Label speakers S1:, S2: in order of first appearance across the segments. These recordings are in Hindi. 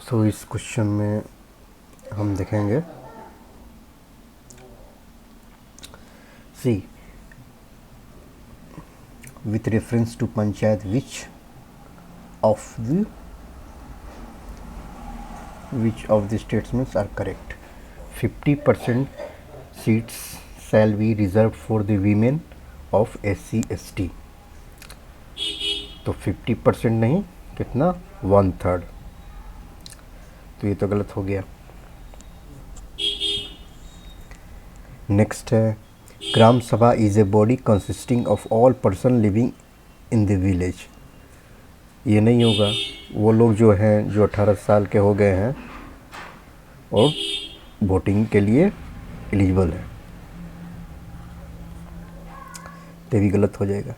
S1: तो इस क्वेश्चन में हम देखेंगे, C with reference to panchayat which of the statements are correct. 50% seats shall be reserved for the women of SC/ST. तो 50% नहीं, कितना, 1/3, तो ये तो गलत हो गया। नेक्स्ट है, ग्राम सभा is a body consisting of all person living in the village. ये नहीं होगा, वो लोग जो हैं जो 18 साल के हो गए हैं और वोटिंग के लिए एलिजिबल है, तो भी गलत हो जाएगा।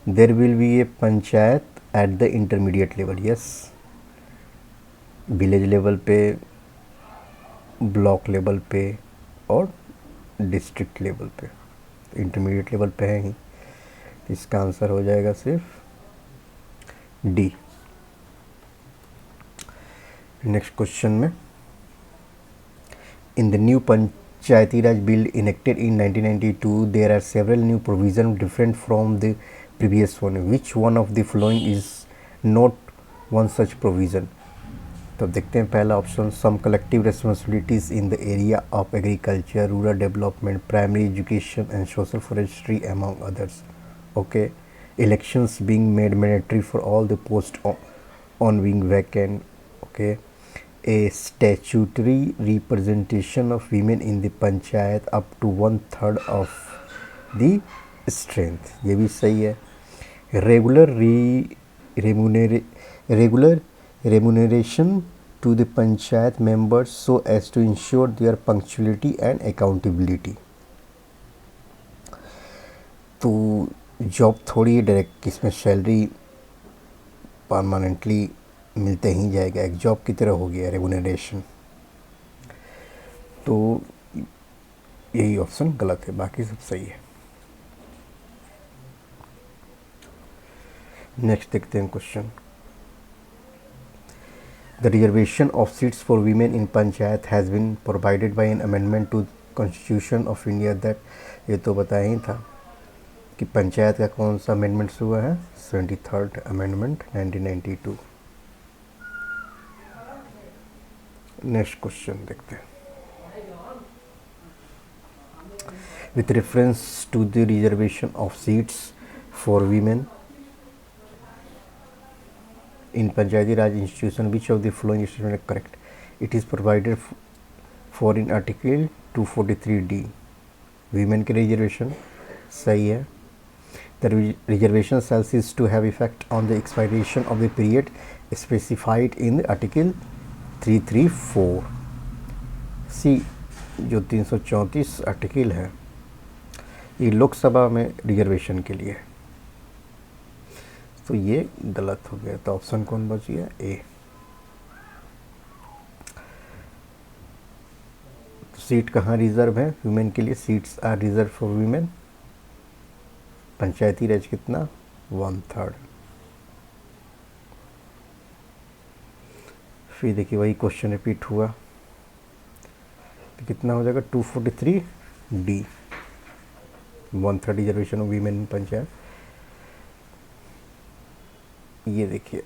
S1: There will be A panchayat at the intermediate level, yes, village level पे, ब्लॉक लेवल पे और डिस्ट्रिक्ट लेवल पे। इंटरमीडिएट लेवल पे है ही, इसका आंसर हो जाएगा सिर्फ डी। नेक्स्ट क्वेश्चन में, in the new Panchayati Raj bill enacted in 1992 there are several new provisions different from the previous one. Which one of the following is not one such provision? तो देखते हैं पहला option, some collective responsibilities in the area of agriculture, rural development, primary education and social forestry among others. Okay, elections being made mandatory for all the post on being vacant. Okay, a statutory representation of women in the panchayat up to 1/3 of the strength, ये भी सही है। regular remuneration to the panchayat members so as to ensure their punctuality and accountability। तो जॉब थोड़ी डायरेक्ट, इसमें सैलरी परमानेंटली मिलते ही जाएगा, एक जॉब की तरह हो गया रेमुनरेशन, तो यही ऑप्शन गलत है, बाकी सब सही है। नेक्स्ट देखते हैं question, the reservation of seats for women in panchayat has been provided by an amendment to constitution of India that, ये तो बताया ही था कि पंचायत का कौन सा अमेंडमेंट्स हुआ है, 73rd अमेंडमेंट 1992। नेक्स्ट क्वेश्चन देखते हैं, with reference to the reservation of seats for women in Panchayati Raj institution which of the following statement is correct? It is provided for in article 243D, women के रिजर्वेशन सही है। The reservation shall cease to have effect on the expiration of the period specified in the article 334। सी जो 334 आर्टिकल है, ये लोकसभा में रिजर्वेशन के लिए, तो ये गलत हो गया, तो ऑप्शन कौन बच गया, ए। सीट कहाँ रिजर्व है वुमेन के लिए? Seats are reserve for women, panchayati raj कितना, 1/3। फिर देखिए वही क्वेश्चन रिपीट हुआ, तो कितना हो जाएगा, 243D, 1/3 reservation of women in panchayat. ये देखिए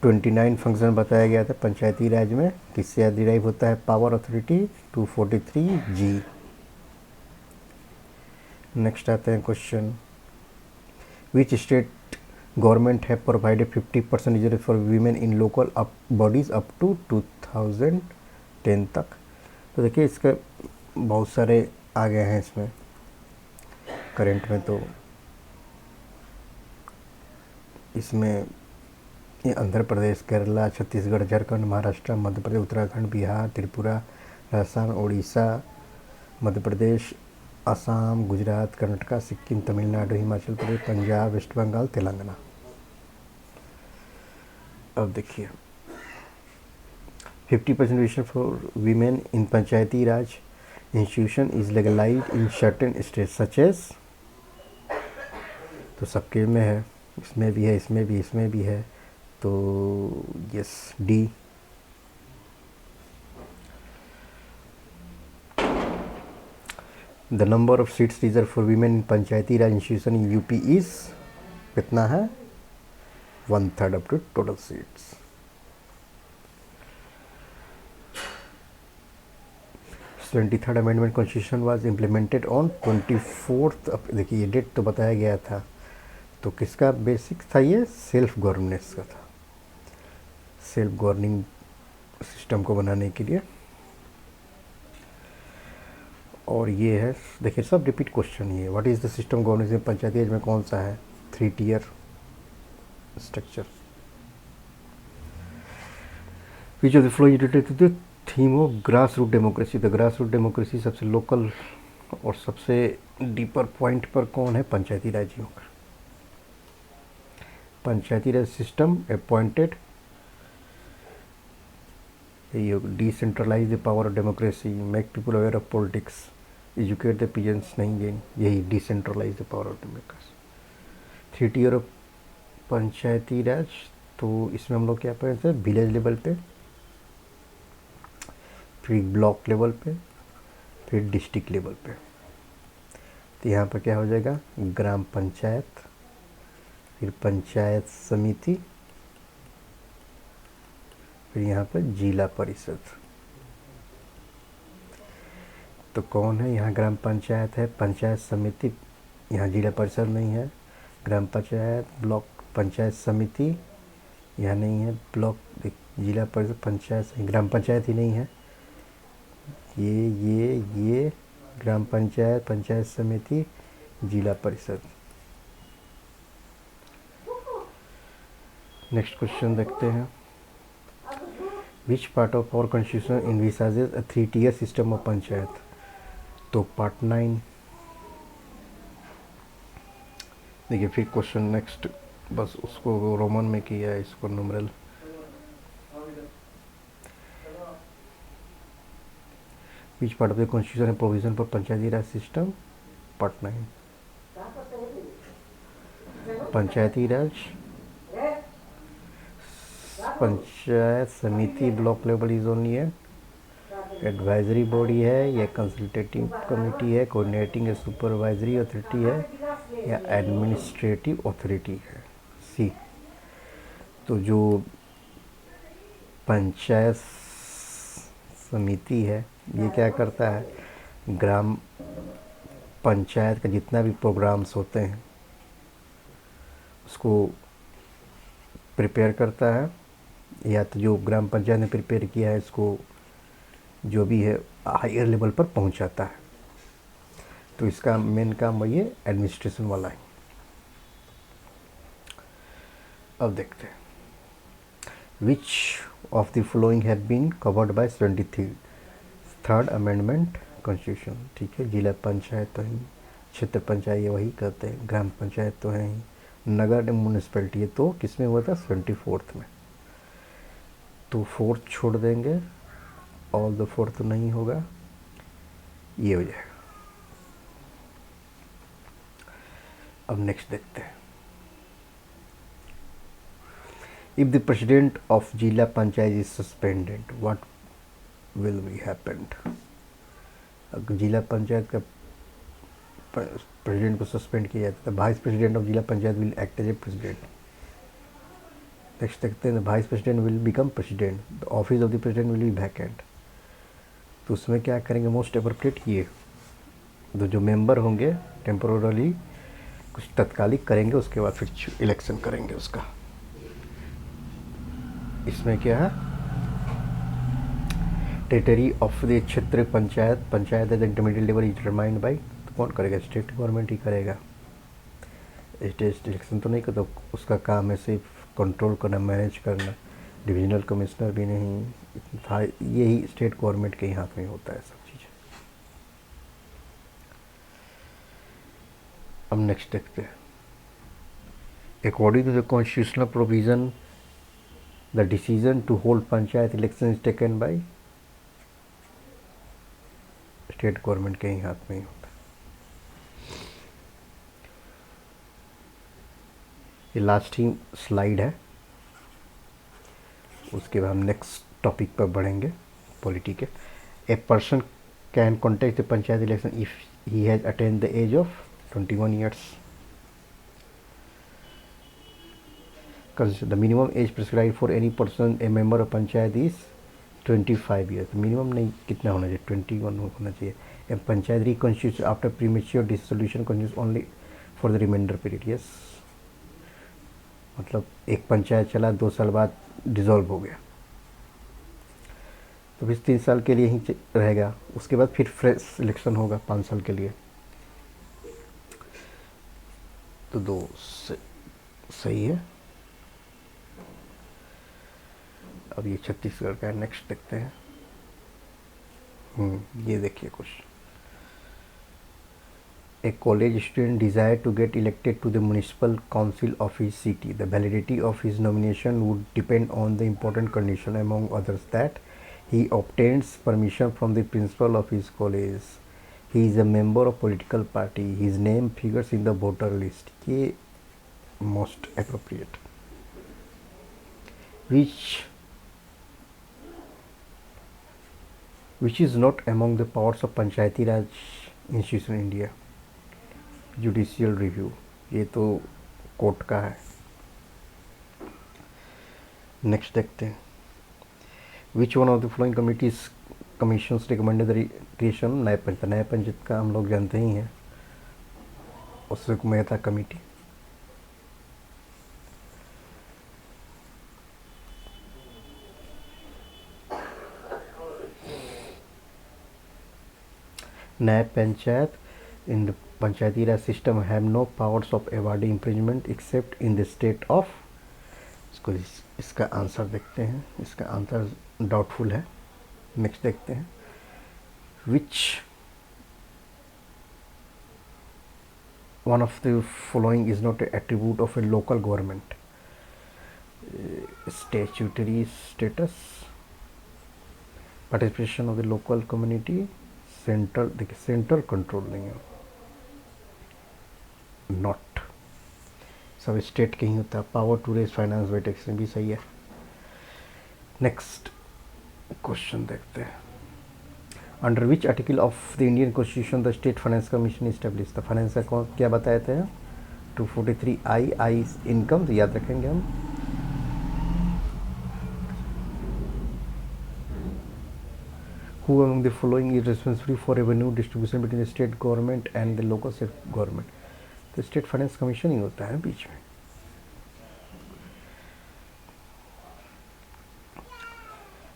S1: 29 फंक्शन बताया गया था पंचायती राज में, किससे डिराइव होता है, पावर अथॉरिटी, 243G। नेक्स्ट आते हैं क्वेश्चन, विच स्टेट गवर्नमेंट है provided 50% reserve for women in local bodies up to 2010 तक। तो देखिए इसके बहुत सारे आ गए हैं इसमें करंट में, तो इसमें ये आंध्र प्रदेश, केरला, छत्तीसगढ़, झारखंड, महाराष्ट्र, मध्य प्रदेश, उत्तराखंड, बिहार, त्रिपुरा, राजस्थान, उड़ीसा, मध्य प्रदेश, असम, गुजरात, कर्नाटक, सिक्किम, तमिलनाडु, हिमाचल प्रदेश, पंजाब, वेस्ट बंगाल, तेलंगाना। अब देखिए 50% reservation for women in Panchayati Raj institution is legalized in certain state such as, तो सबके में है, इसमें भी है, इसमें भी है, तो yes D the number of seats reserve for women in Panchayati Raj institution in UP is कितना है? 1/3 of the total seats. 23rd amendment constitution was implemented on 24th। देखिए ये डेट तो बताया गया था, तो किसका बेसिक था? ये सेल्फ गवर्नेंस का था, सेल्फ गवर्निंग सिस्टम को बनाने के लिए। और ये है, देखिए सब रिपीट क्वेश्चन ये, what is the system governance में पंचायती राज में कौन सा है? 3 tier structure. Which of the following related to the theme of grass root democracy? The grass root democracy सबसे लोकल और सबसे डीपर पॉइंट पर कौन है? पंचायती राज्यों का। Panchayati raj system appointed, decentralize the power of democracy, make people aware of politics, educate the peasants, नहीं यही decentralize the power of democracy. 3 tier of पंचायती राज, तो इसमें हम लोग क्या पढ़ते हैं? विलेज लेवल पे, फिर ब्लॉक लेवल पे, फिर डिस्ट्रिक्ट लेवल पे। तो यहाँ पर क्या हो जाएगा? ग्राम पंचायत, फिर पंचायत समिति, फिर यहाँ पर जिला परिषद। तो कौन है यहाँ? ग्राम पंचायत है, पंचायत समिति, यहाँ जिला परिषद नहीं है, ग्राम पंचायत, ब्लॉक पंचायत समिति यहाँ नहीं है, ब्लॉक जिला परिषद, पंचायत, ग्राम पंचायत ही नहीं है, ये ग्राम पंचायत, पंचायत समिति, जिला परिषद। नेक्स्ट क्वेश्चन देखते हैं। Which part of our constitution envisages a 3 tier system of panchayat? तो पार्ट 9। देखिए फिर क्वेश्चन नेक्स्ट, बस उसको रोमन में किया है, इसको numeral. Which part of the constitution है provision for panchayati raj system? Part 9। Panchayati raj, panchayat samiti block level is only है, एडवाइजरी बॉडी है या कंसल्टेटिव कमेटी है, कोऑर्डिनेटिंग या सुपरवाइजरी अथॉरिटी है या एडमिनिस्ट्रेटिव अथॉरिटी है? सी। तो जो पंचायत समिति है ये क्या करता है? ग्राम पंचायत का जितना भी प्रोग्राम्स होते हैं उसको प्रिपेयर करता है, या तो जो ग्राम पंचायत ने प्रिपेयर किया है इसको जो भी है हायर लेवल पर पहुंचाता है। तो इसका मेन काम वही है, एडमिनिस्ट्रेशन वाला है। अब देखते हैं, which of the following have been covered by 23rd amendment constitution? ठीक है, जिला पंचायत तो है, क्षेत्र पंचायत वही कहते हैं, ग्राम पंचायत तो है ही, नगर म्यूनिसिपैलिटी तो किस में हुआ था? 24th में। तो 4th छोड़ देंगे, ऑल द 4th तो नहीं होगा, ये हो जाएगा। अब नेक्स्ट देखते हैं। इफ द प्रेसिडेंट ऑफ जिला panchayat is suspended what will be happened? अगर जिला पंचायत का प्रेसिडेंट को सस्पेंड किया जाता है, वाइस प्रेसिडेंट ऑफ जिला Panchayat will act as a president. Next देखते हैं, vice president will become president, the office of the president will be vacant. तो उसमें क्या करेंगे? मोस्ट एप्रोप्रिएट ये जो मेंबर होंगे टेम्पोरली कुछ तत्कालिक करेंगे, उसके बाद फिर इलेक्शन करेंगे उसका। इसमें क्या है? Territory of the Kshetra Panchayat as intermediate level is determined by, तो कौन करेगा? स्टेट गवर्नमेंट ही करेगा। स्टेट इलेक्शन तो नहीं करता, तो उसका काम है सिर्फ कंट्रोल करना, मैनेज करना, डिविजनल कमिश्नर भी नहीं था, यही स्टेट गवर्नमेंट के ही हाथ में होता है सब चीज़। अब नेक्स्ट देखते हैं, according to the constitutional provision the decision to hold panchayat election is taken by, state government के ही हाथ में ही होता है। ये लास्ट ही स्लाइड है, उसके बाद हम नेक्स्ट टॉपिक पर बढ़ेंगे, पॉलिटी के। A person can contest the panchayat election if he has attained the age of 21 years. The minimum age prescribed for any person a member of panchayat is 25 years. Minimum नहीं, कितना होना चाहिए, 21 होना चाहिए. A panchayat reconstitutes after premature dissolution continues only for the remainder period. Yes, मतलब एक पंचायत चला, 2 साल बाद डिसॉल्व हो गया, तो फिर 3 साल के लिए ही रहेगा. उसके बाद फिर फ्रेश इलेक्शन होगा 5 साल के लिए. तो 2 सही है. अब ये छत्तीसगढ़ का है. नेक्स्ट देखते हैं. ये देखिए कुछ. A college student desired to get elected to the municipal council of his city. The validity of his nomination would depend on the important condition, among others, that he obtains permission from the principal of his college. He is a member of political party. His name figures in the voter list. ये most appropriate. Which is not among the powers of Panchayati Raj institution in India. Judicial review, ये तो कोर्ट का है. नेक्स्ट देखते हैं. Which one of the following commissions recommended the creation न्याय पंचायत. न्याय पंचायत का हम लोग जानते ही हैं, उससे मेहता कमेटी. न्याय panchayat in the Panchayati Raj system have no powers of awarding imprisonment except in the state of. इसका आंसर देखते हैं. इसका आंसर डाउटफुल है. नेक्स्ट देखते हैं. Which one of the following is not an attribute of a local government? Statutory status, participation of the local community, central. देखिए सेंट्रल कंट्रोल नहीं है, नॉट. सब स्टेट के ही होता है. Power to raise finance by taxation भी सही है. नेक्स्ट क्वेश्चन देखते हैं. Under which article of the Indian constitution the state finance commission establish. The finance का क्या बताए थे? 243 आई इनकम, तो याद रखेंगे हम. Who among the following is responsible for revenue distribution between the state government and the local state government? तो स्टेट फाइनेंस कमीशन ही होता है बीच में.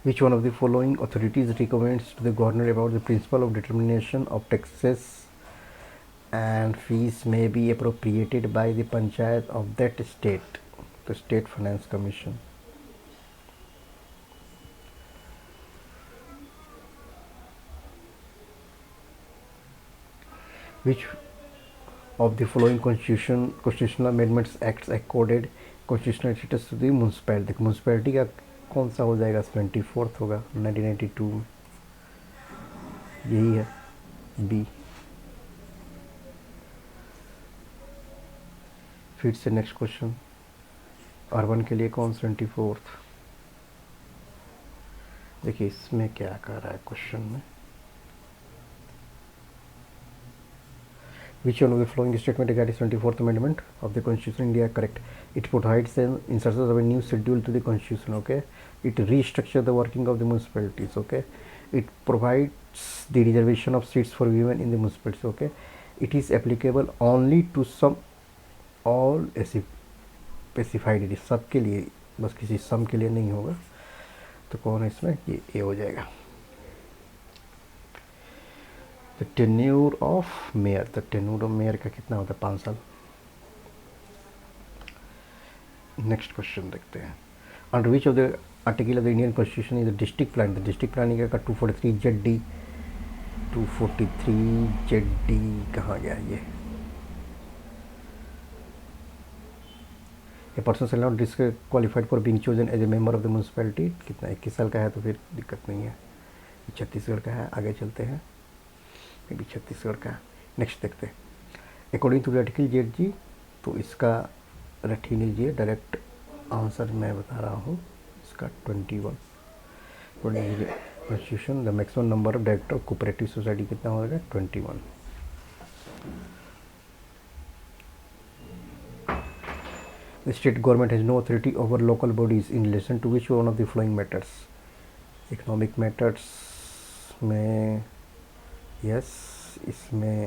S1: Which one of the following authorities recommends to the governor about the principle of determination of taxes and fees may be appropriated by the panchayat of that state? The state finance commission. Which of the following constitutional amendments acts accorded constitutional status to the municipality? Municipality का कौन सा हो जाएगा? 24th होगा 1992 में. यही है बी. फिर से नेक्स्ट क्वेश्चन. अर्बन के लिए कौन 24th? देखिए इसमें क्या कर रहा है क्वेश्चन में. Which one of the following statement regarding 24th Amendment of the Constitution of India correct? It provides an insertion of a new schedule to the Constitution. Okay. It restructures the working of the municipalities. Okay. It provides the reservation of seats for women in the municipalities. Okay. It is applicable only to some all specified. It is सब के लिए, बस किसी सम के लिए नहीं होगा. तो कौन है इसमें? ये ए हो जाएगा. The tenure of mayor. The tenure of mayor का कितना होता है? 5 साल. नेक्स्ट क्वेश्चन देखते हैं. Under which of the article of the Indian constitution is the district plan. The district planning का 243 ZD. 243 ZD कहाँ गया ये? A person shall not disqualified for being chosen as a member of the municipality. कितना? 21 साल का है, तो फिर दिक्कत नहीं है. छत्तीसगढ़ का है. आगे चलते हैं. ये भी छत्तीसगढ़ का. नेक्स्ट देखते हैं. According to the article ZG, तो इसका रख ही लीजिए. डायरेक्ट आंसर मैं बता रहा हूँ. इसका 21 constitution the maximum number of director of cooperative society कितना होगा 21. The state government has no authority over local bodies in relation to which one of the following matters. Economic matters में yes, इसमें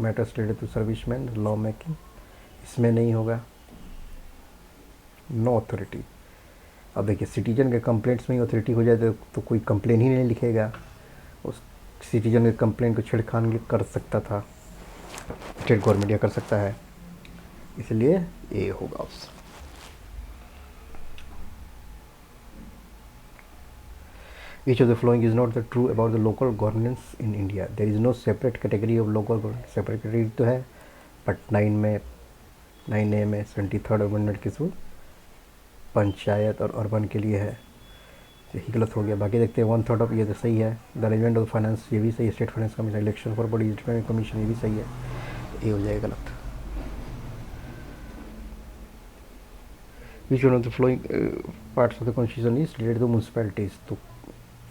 S1: matters related to servicemen, law making, इसमें नहीं होगा. No authority. अब देखिए सिटीजन के कंप्लेंट्स में ही अथॉरिटी हो जाए तो कोई कंप्लेन ही नहीं लिखेगा. उस सिटीजन के कंप्लेंट को छिड़खान कर सकता था स्टेट गवर्नमेंट, या कर सकता है, इसलिए ये होगा option. Each of the following is not the true about the local governance in India. There is no separate category of local government. Separate category तो है, बट 9A में 73rd अमेंडमेंट किस पंचायत और अर्बन के लिए है. यही गलत हो गया. बाकी देखते हैं 1/3 ऑफ, ये तो सही है. द अरेंजमेंट ऑफ फाइनेंस, ये भी सही है. State finance commission, election for body commission, ये भी सही है. ये हो जाएगा गलत. Which one of the following parts of the constitution is related to municipalities. तो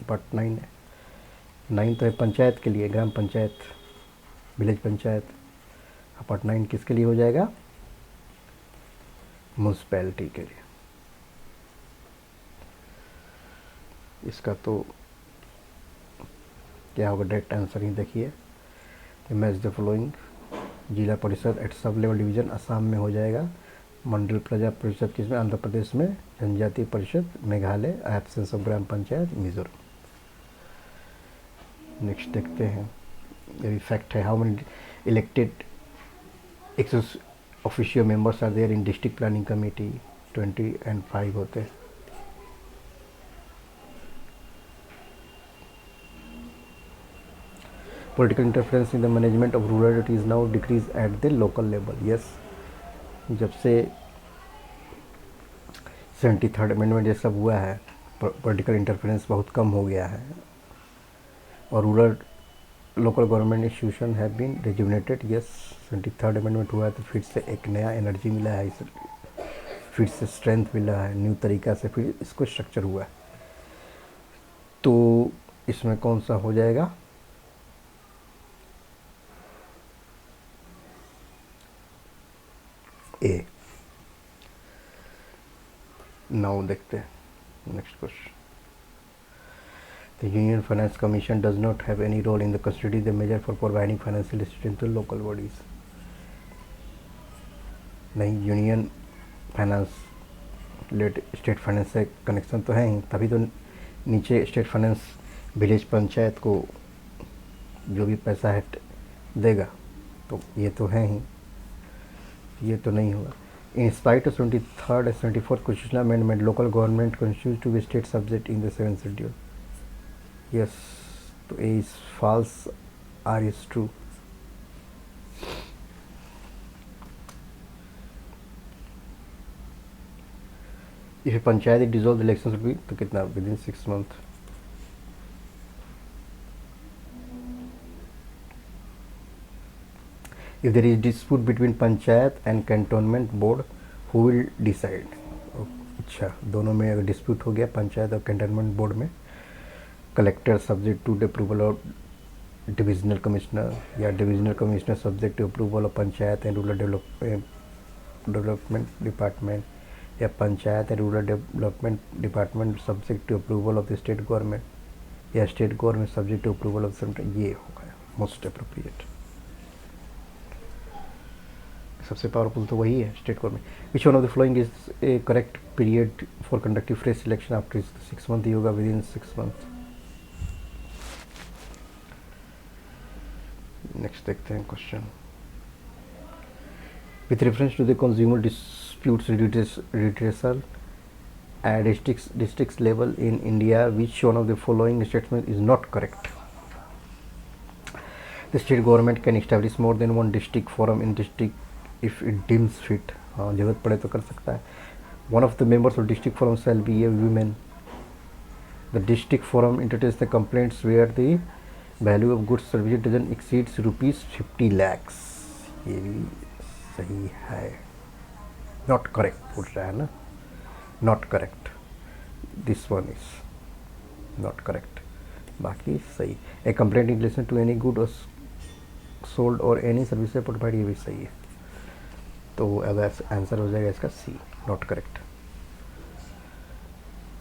S1: पार्ट 9 है. 9 तो है पंचायत के लिए, ग्राम पंचायत, विलेज पंचायत. पार्ट 9 किसके लिए हो जाएगा? म्यूनसिपैलिटी के लिए. इसका तो क्या होगा डायरेक्ट आंसर ही देखिए. Match the following. जिला परिषद eight sub level division Assam में हो जाएगा. मंडल प्रजा परिषद किसमें? आंध्र प्रदेश में. जनजातीय परिषद Meghalaya. Absence of Gram Panchayat Mizoram. Next देखते हैं. ये भी फैक्ट है. How many elected ex official members are there in district planning committee? 20 and 5 होते हैं. Political interference in the management of rural it is now decreased at the local level. Yes, जब से 73rd अमेंडमेंट ये सब हुआ है, पॉलिटिकल इंटरफेरेंस बहुत कम हो गया है और rural local government institution have been rejuvenated. Yes, 73rd amendment हुआ है तो फिर से एक नया एनर्जी मिला है, फिर से स्ट्रेंथ मिला है, न्यू तरीका से फिर इसको स्ट्रक्चर हुआ है. तो इसमें कौन सा हो जाएगा? ए. नाउ देखते हैं next question. The union finance commission does not have any role in the custody the measure for providing financial assistance to local bodies. नहीं, यूनियन फाइनेंस स्टेट फाइनेंस से कनेक्शन तो है ही, तभी तो नीचे स्टेट फाइनेंस विलेज पंचायत को जो भी पैसा है देगा. तो ये तो है ही, ये तो नहीं होगा. In spite of 23rd and 74th constitutional amendment, local government continues to be state subject in the 7th schedule. Yes, तो A is false, R is true. If a panchayat dissolve, the elections will be तो कितना within 6 months. If there is dispute between panchayat and cantonment board, who will decide? अच्छा, दोनों में अगर डिस्प्यूट हो गया पंचायत और कैंटोनमेंट बोर्ड में, collector subject to the approval of divisional commissioner या divisional commissioner subject to approval of panchayat and rural development department, या panchayat and rural development department subject to approval of the state government, या state government subject to approval of centre. ये होगा मोस्ट अप्रोप्रिएट. सबसे पावरफुल तो वही है state government. Which one of the following is a correct period for conducting fresh selection after 6 months? ही होगा विद इन 6 months. नेक्स्ट देखते हैं question. With reference to the consumer disputes redressal at districts level in India, which one of the following statement is not correct? The state government can establish more than one district forum in district if it deems fit. हाँ, जरूरत पड़े तो कर सकता है. One of the members of district forum shall be a woman. The district forum entertains the complaints where the value of goods services doesn't exceed ₹50 lakhs. ये भी सही है. Not correct पूछ रहा है ना. Not correct. This one is not correct. बाकी सही। A complaint in relation to any good और सोल्ड और एनी सर्विस प्रोवाइड, ये भी सही है। तो अब आंसर हो जाएगा इसका सी, नॉट करेक्ट।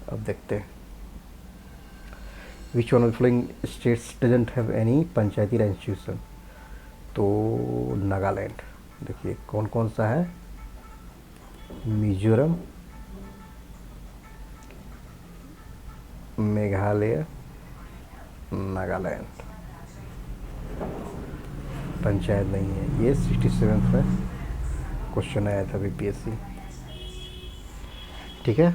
S1: अब देखते हैं which one of the following states doesn't have any Panchayati Raj institution. तो नागालैंड, देखिए कौन कौन सा है, मिजोरम, मेघालय, नागालैंड। पंचायत नहीं है, ये 67 में क्वेश्चन आया था बीपीएससी। ठीक है,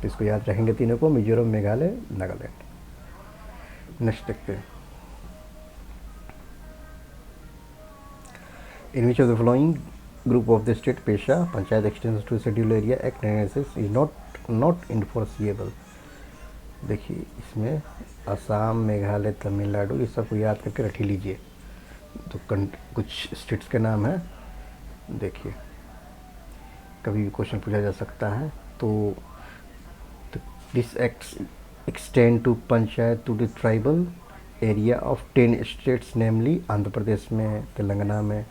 S1: तो इसको याद रखेंगे तीनों को, मिजोरम, मेघालय, नागालैंड। नेक्स्ट देखते हैं, in which of the following group of the state PESA panchayat extension to schedule area act 1996 is not enforceable. देखिए इसमें असम, मेघालय, तमिलनाडु, ये सबको याद करके रख ही लीजिए। तो कुछ स्टेट्स के नाम हैं, देखिए कभी भी क्वेश्चन पूछा जा सकता है। तो this act extend to panchayat to the tribal area of 10 states namely Andhra Pradesh में, तेलंगाना में,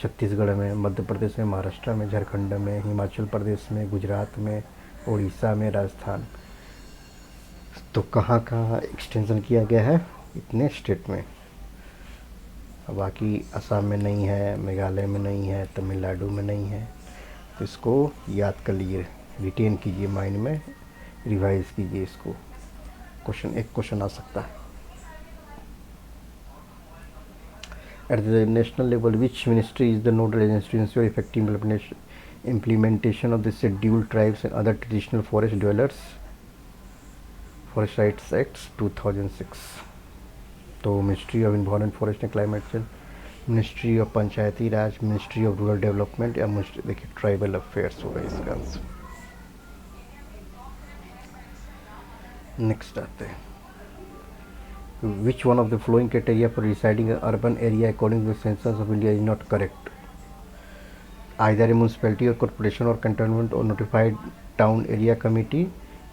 S1: छत्तीसगढ़ में, मध्य प्रदेश में, महाराष्ट्र में, झारखंड में, हिमाचल प्रदेश में, गुजरात में, उड़ीसा में, राजस्थान। तो कहाँ कहाँ एक्सटेंशन किया गया है, इतने स्टेट में। बाकी असम में नहीं है, मेघालय में नहीं है, तमिलनाडु में नहीं है। तो इसको याद कर लीजिए, रिटेन कीजिए माइंड में, रिवाइज कीजिए इसको। एक क्वेश्चन आ सकता है। At the national level which ministry is the nodal agency to ensure effective implementation of the scheduled tribes and other traditional forest dwellers Forest Rights Acts 2006। तो ministry of environment, forest and climate change, ministry of Panchayati Raj, ministry of rural development, या मिनिस्ट्री, देखिए ट्राइबल अफेयर्स होगा इसका आंसर। नेक्स्ट आते हैं, which one of the following criteria for residing urban area according to the census of India is not correct. Either a municipality or corporation or cantonment or notified town area committee,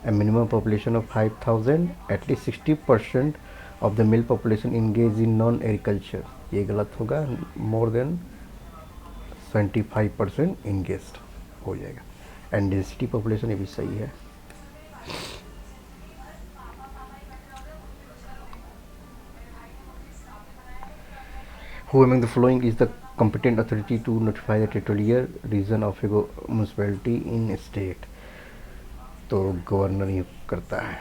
S1: a minimum population of 5,000, at least 60% of the male population engaged in non-agriculture, ये गलत होगा, more than 75% engaged हो जाएगा, and density population ये भी सही है। Who among the following is the competent authority to notify the territorial region of a municipality in a state? तो गवर्नर नियुक्त करता है।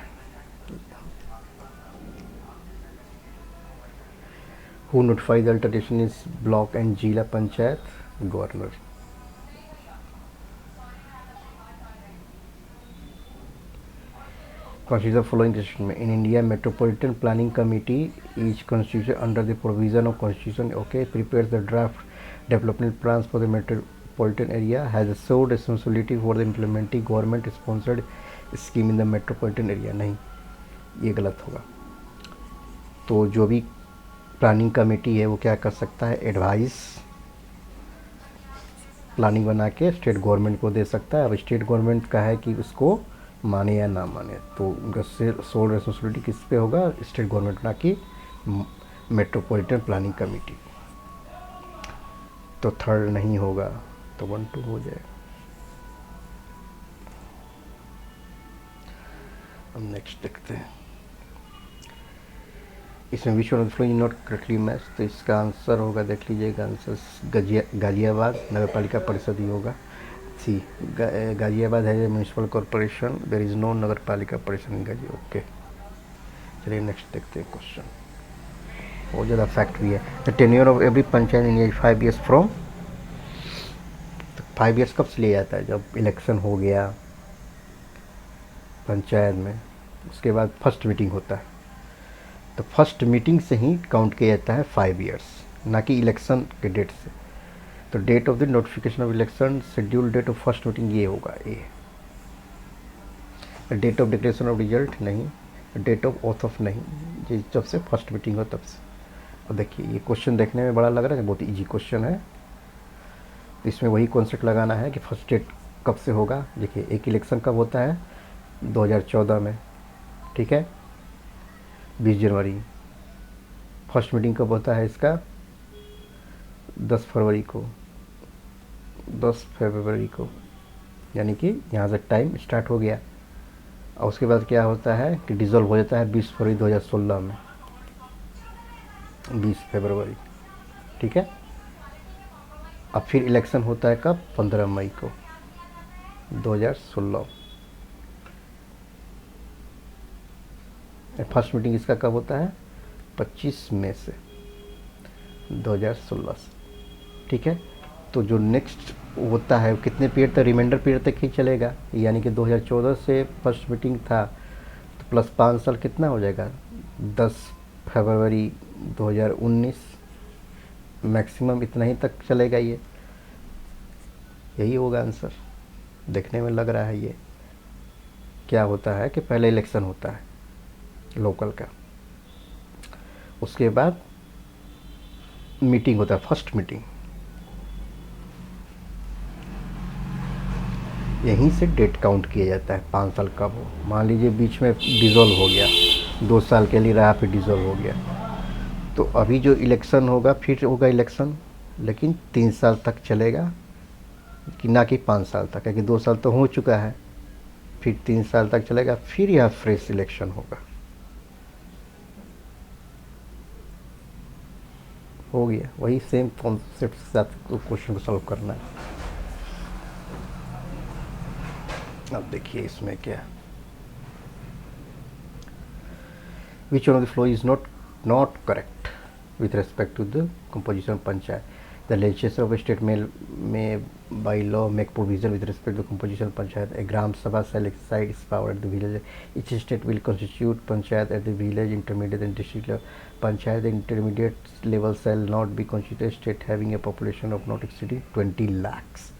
S1: Who notifies the alteration is block and जिला panchayat? Governor. Consider the following statement: in India, Metropolitan Planning Committee is constituted under the provision of Constitution. Okay, prepares the draft development plans for the metropolitan area, has a sole responsibility for the implementing government-sponsored scheme in the metropolitan area. नहीं, ये गलत होगा। तो जो भी प्लानिंग कमेटी है वो क्या कर सकता है, एडवाइस प्लानिंग बना के स्टेट गवर्नमेंट को दे सकता है। अब स्टेट गवर्नमेंट का है कि उसको माने या ना माने, तो उनका सोल रिस्पॉन्सिबिलिटी किस पे होगा, स्टेट गवर्नमेंट, ना कि मेट्रोपॉलिटन प्लानिंग कमेटी। तो थर्ड नहीं होगा, तो 1-2 हो जाएगा। अब नेक्स्ट देखते हैं, इसमें विच one of the following not correctly match. तो इसका आंसर होगा, देख लीजिएगा आंसर, गाजियाबाद नगर पालिका परिषद ही होगा। सी, गाजियाबाद है municipal corporation, there is no nagar palika parishad in Ghazi. Okay, चलिए नेक्स्ट देखते हैं क्वेश्चन, बहुत ज़्यादा फैक्ट भी है। The tenure of every panchayat in year 5 years from. तो 5 years कब से लिया जाता है, जब इलेक्शन हो गया पंचायत में, उसके बाद फर्स्ट मीटिंग होता है। तो फर्स्ट मीटिंग से ही काउंट किया जाता है 5 years, ना कि इलेक्शन के डेट से। तो date of the notification of election, schedule date of first meeting, ये होगा A. Date of declaration of result नहीं, डेट ऑफ ऑथ ऑफ नहीं, ये जब से फर्स्ट मीटिंग हो तब से। और देखिए ये क्वेश्चन देखने में बड़ा लग रहा है, बहुत इजी क्वेश्चन है। तो इसमें वही कॉन्सेप्ट लगाना है कि फर्स्ट डेट कब से होगा। देखिए एक इलेक्शन कब होता है, 2014 में, ठीक है। 20 जनवरी। फर्स्ट मीटिंग कब होता है इसका? 10 फरवरी को, 10 फरवरी को, यानी कि यहाँ से टाइम स्टार्ट हो गया। और उसके बाद क्या होता है कि डिज़ोल्व हो जाता है 20 फरवरी 2016 में, 20 फरवरी, ठीक है। अब फिर इलेक्शन होता है कब? 15 मई को 2016। फर्स्ट मीटिंग इसका कब होता है? 25 मई से 2016 से, ठीक है। तो जो नेक्स्ट होता है कितने पीरियड तक, रिमाइंडर पीरियड तक ही चलेगा, यानी कि 2014 से फर्स्ट मीटिंग था तो प्लस 5 साल कितना हो जाएगा? 10 फरवरी 2019, मैक्सिमम इतना ही तक चलेगा ये। यही होगा आंसर, देखने में लग रहा है। ये क्या होता है कि पहले इलेक्शन होता है लोकल का, उसके बाद मीटिंग होता है, फर्स्ट मीटिंग, यहीं से डेट काउंट किया जाता है 5 साल कब हो। मान लीजिए बीच में डिज़ोल्व हो गया, 2 साल के लिए रहा फिर डिज़ोल्व हो गया, तो अभी जो इलेक्शन होगा फिर होगा इलेक्शन, लेकिन 3 साल तक चलेगा कि ना कि 5 साल तक, क्योंकि 2 साल तो हो चुका है, फिर 3 साल तक चलेगा, फिर यह फ्रेश इलेक्शन होगा। हो गया, वही सेम कॉन्सेप्ट के साथ क्वेश्चन को सॉल्व करना है। अब देखिए इसमें क्या, which one of the follow is not correct with respect to the composition panchayat. The legislature of state में by law make provision with respect to composition panchayat. A gram sabha shall exercise its power at the village. Each state will constitute panchayat at the village, intermediate and district level. Panchayat the intermediate level shall not be constituted state having a population of not exceeding 20 lakhs.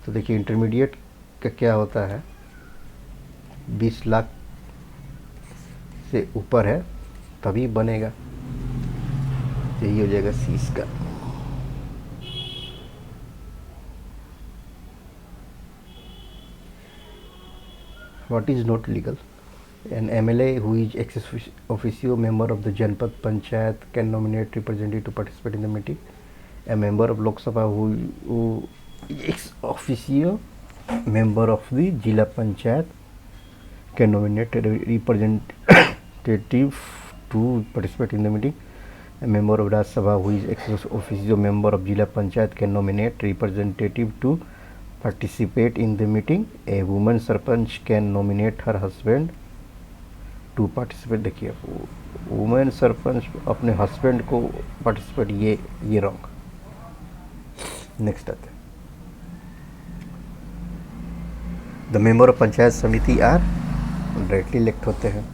S1: तो देखिए इंटरमीडिएट का क्या होता है, 20 लाख से ऊपर है तभी बनेगा, यही हो जाएगा सी इसका। What is not legal? An MLA who is ex officio member of the Janpad Panchayat can nominate representative to participate in the meeting. A member of Lok Sabha who is ex officio member of the Jila Panchayat can nominate a representative to participate in the meeting. A member of Raj Sabha who is ex officio member of Jila Panchayat can nominate representative to participate in the meeting. A woman sarpanch can nominate her husband to participate। देखिए वुमेन सरपंच अपने हस्बैंड को पार्टिसिपेट, ये रॉन्ग। नेक्स्ट आते हैं, द मेंबर ऑफ पंचायत समिति आर डायरेक्टली इलेक्ट होते हैं।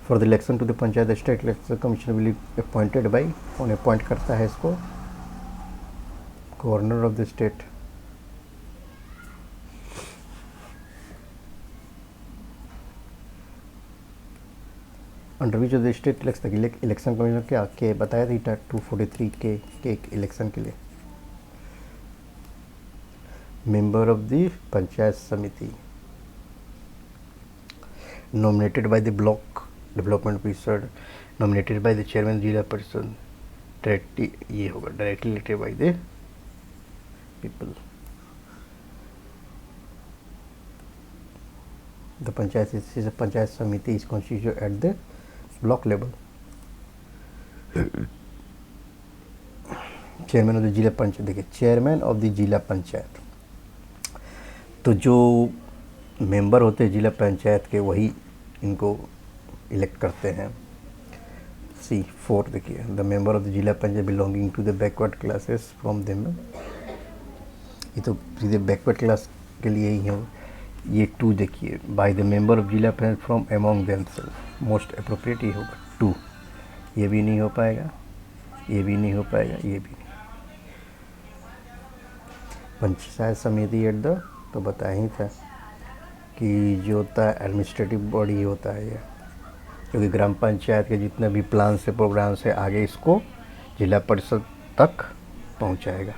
S1: For the election to the panchayat state election commission will be appointed by, कौन अपॉइंट करता है इसको? Governor of the state. Under which of the state election commission क्या के बताया था 243 के इलेक्शन के लिए। मेंबर ऑफ द पंचायत समिति nominated by the block development officer, nominated by the chairman जिला परिषद, डायरेक्टली ये होगा directly elected by the people. The panchayat samiti is constituted at the block level. Chairman of the zila panchayat, देखिए chairman of the zila panchayat, तो जो मेंबर होते हैं जिला पंचायत के वही इनको इलेक्ट करते हैं। C4 देखिए, the member of the zila panchayat belonging to the backward classes from them, ये तो सीधे बैकवर्ड क्लास के लिए ही हो। ये 2 देखिए, बाय द मेंबर ऑफ जिला panchayat from among themselves, most appropriate ये होगा 2। ये भी नहीं हो पाएगा, ये भी नहीं हो पाएगा, ये भी नहीं। पंचायत समिति एट द, तो बताया ही था कि जो होता है एडमिनिस्ट्रेटिव बॉडी होता है ये, क्योंकि ग्राम पंचायत के जितने भी प्लान से प्रोग्राम से आगे इसको जिला परिषद तक पहुंचाएगा।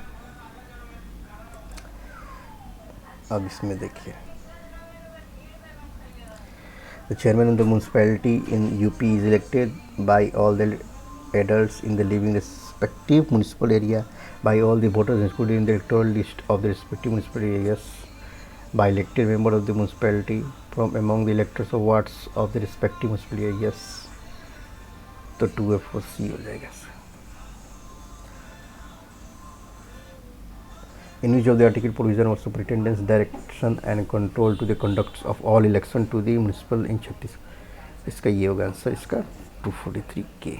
S1: अब इसमें देखिए The chairman of the municipality in UP is elected by all the adults in the living respective municipal area by all the voters included in the electoral list of the respective municipal areas by elected member of the municipality from among the electors of wards of the respective municipal areas. तो 2F4C हो जाएगा. In which of the article provision of superintendent's direction and control to the conduct of all election to the municipal in छत्तीस. इसका ये होगा आंसर इसका 243K.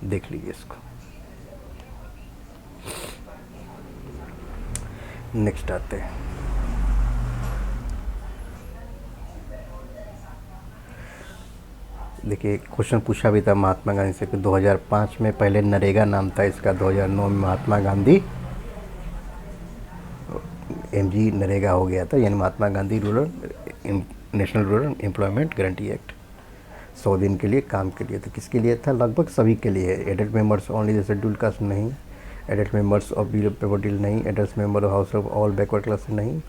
S1: देख लीजिए इसको. नेक्स्ट आते हैं. देखिए क्वेश्चन पूछा भी था महात्मा गांधी से कि 2005 में पहले नरेगा नाम था इसका, 2009 में महात्मा गांधी MG नरेगा हो गया था, यानी Mahatma Gandhi national rural employment guarantee act. 100 दिन के लिए काम के लिए. तो किसके लिए था? लगभग सभी के लिए. Adult members only the schedule caste नहीं, एडल्ट मेंबर्स ऑफ प्रॉपर्टी नहीं, adult member of house of all backward class नहीं,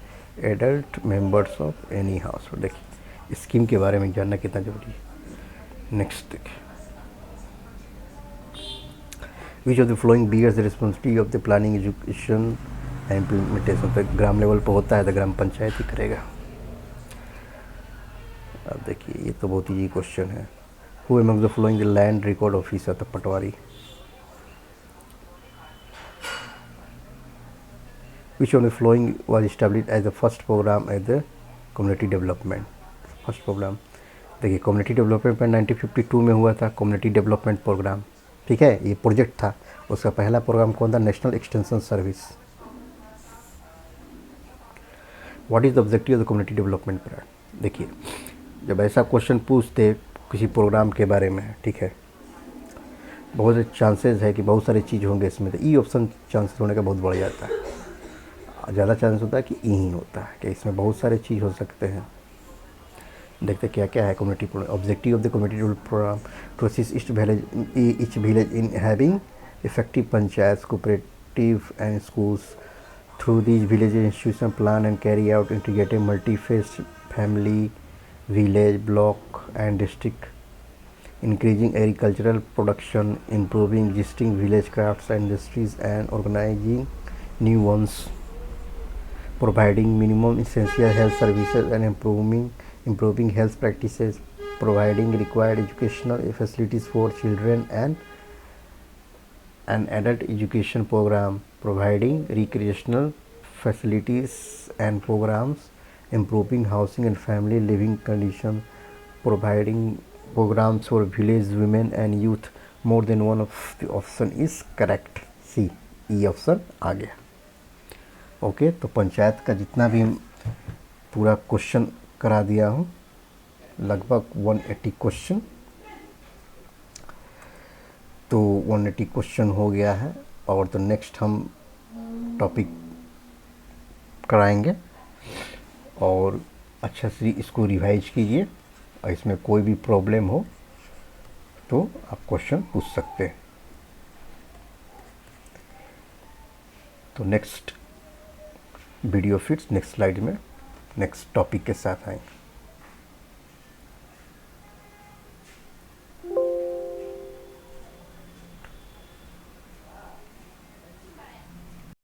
S1: adult members of any house. देखिए स्कीम के बारे में जानना कितना जरूरी है. नेक्स्ट देखिए, which of the following bears the responsibility of the planning education and implementation. तो ग्राम लेवल पर होता है तो ग्राम पंचायत ही करेगा. अब देखिए ये तो बहुत ही क्वेश्चन है. Who among the following the land record officer. तो patwari. Which of the following was established as the first programme as the community development. First programme देखिए कम्युनिटी डेवलपमेंट 1952 में हुआ था. कम्युनिटी डेवलपमेंट प्रोग्राम, ठीक है, ये प्रोजेक्ट था. उसका पहला प्रोग्राम कौन था? National extension service. What is the objective of the community development programme. देखिए जब ऐसा क्वेश्चन पूछते किसी प्रोग्राम के बारे में, ठीक है, बहुत से चांसेस है कि बहुत सारी चीज़ होंगे इसमें. तो ई ऑप्शन चांसेस होने का बहुत बढ़ जाता है. ज़्यादा चांस होता है कि ई ही होता है, कि इसमें बहुत सारे चीज़ हो सकते हैं. देखते क्या क्या है. Community objective of the community programme to assist each village in having effective panchayat cooperative and schools through these village institution plan and carry out integrated multiphase family village, block and district, increasing agricultural production, improving existing village crafts and industries and organizing new ones, providing minimum essential health services and improving health practices, providing required educational facilities for children and an adult education program, providing recreational facilities and programs, improving housing and family living condition, providing programs for village women and youth. More than one of the option is correct. C, E option आ गया. ओके, तो पंचायत का जितना भी पूरा क्वेश्चन करा दिया हूँ, लगभग 180 क्वेश्चन. तो 180 क्वेश्चन हो गया है. और तो नेक्स्ट हम टॉपिक कराएंगे और अच्छा से इसको रिवाइज कीजिए. और इसमें कोई भी प्रॉब्लम हो तो आप क्वेश्चन पूछ सकते हैं. तो next video fits next slide में नेक्स्ट टॉपिक के साथ आएंगे.